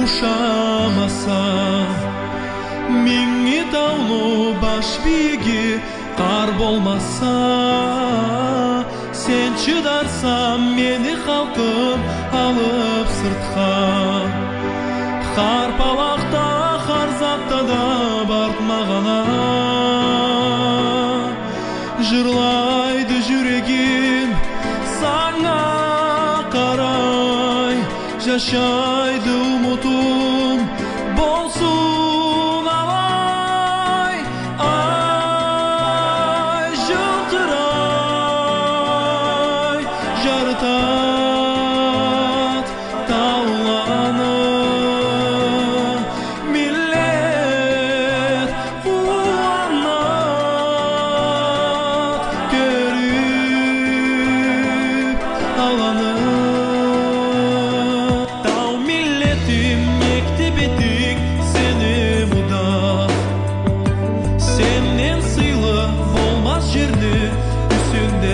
ушамаса, миңи таулуу баш биги кар болмаса, сен чыдарсам мени халкым алып сыртка. Харпалакта, харзакта да бартмагана, жырлайды жүрегим саңа карай, жашайды умутум болсун алай. Ай жылтырай жарытат тауланы, миллет кубанат көрүп аланы. Тау миллетим мектебетиң сени муда, сенден сыйлы болмас жерди үстүнде